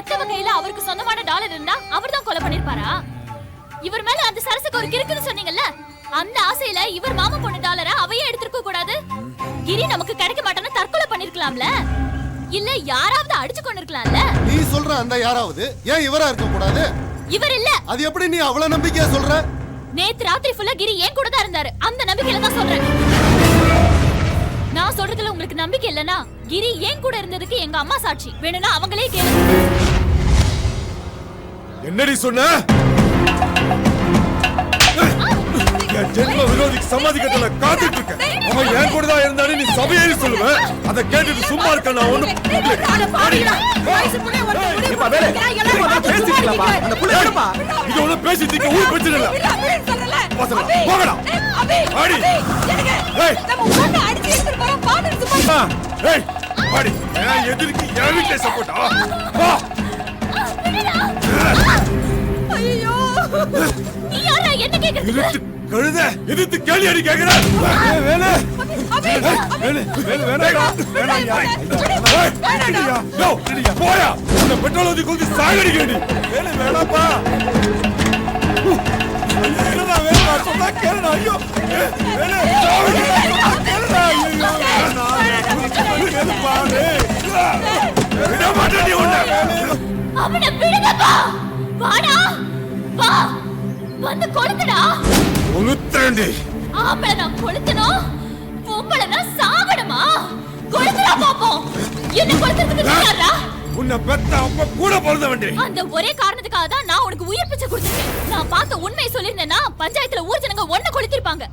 பெத்தவ கையில அவருக்கு சொந்தமான டாலர் இருந்தா அவர்தான் கொலை பண்ணிருப்பாரா? இவர் மேல அந்த சரசுக்கு ஒரு கிறுக்குன்னு சொன்னீங்கல்ல, அந்த ஆசையில இவர் மாமா பொண்ணு டாலரை அவையே எடுத்திருக்க கூடாது. கிரி நமக்கு கிடைக்க மாட்டான்னு தற்கொலை பண்ணிருக்கலாம்ல, இல்ல யாராவது அடிச்சு கொண்டு இருக்கலாம்ல. நீ சொல்ற அந்த யாராவது ஏன் இவரா இருக்க கூடாது? இவர் இல்ல. அது எப்படி நீ அவ்வளவு நம்பிக்கையா சொல்ற? நேத்து ராத்திரி ஃபுல்லா கிரி ஏன் கூட தான் இருந்தாரு, அந்த நம்பிக்கையில தான் சொல்றேன். நான் சொல்றதுல உங்களுக்கு நம்பிக்கை இல்லனா கிரி ஏன் கூட இருந்ததுக்கு எங்க அம்மா சாட்சி. வேணும்னா அவங்களே கேளு. என்னடி சொன்ன? என் ஜென்ம விரோதிக்கு சமாதிக்கத்துல காத்துட்டு இருக்க. அவன் என் கூட தான் இருந்தானே நீ சபையேறி சொல்லுவ. அதை கேட்டுட்டு சும்மா இருக்க நான் ஒண்ணு இது ஒண்ணு பேசிட்டு ஊர் பிரச்சனை இல்ல. போகலாம் ஆடி பாடி ஏன் எதிர்க்கு என் வீட்டை சப்போர்ட்டா வா. ஐயோ நீ யாரா என்ன கேக்குறது? கழுத எதிர்த்து கேள்வி அடி கேக்குற வேலை போயா இந்த பெட்ரோல் ஊத்தி கொண்டு சாகடிக்கடி வேலை வேணாப்பா. சொன்னா கேளுடா. ஐயோ அவனை விடுங்கப்பா. வாடா வா வந்து கொளுத்துடா. கொளுத்தேண்டி. ஆம்பளை நான் கொளுத்தணும், பொம்பளை நான் சாகணுமா? கொளுத்துடா பாப்போம். என்ன கொளுத்துறதுக்கு தயாரா? உன்னை பெத்த அப்ப கூட பிறந்த வேண்டி. அந்த ஒரே காரணத்துக்காக தான் நான் உனக்கு உயிர் பிச்சை கொடுத்துட்டேன். நான் பார்த்த உண்மையை சொல்லிருந்தேன்னா பஞ்சாயத்துல ஊர் ஜனங்க ஒண்ணு கொளுத்திருப்பாங்க.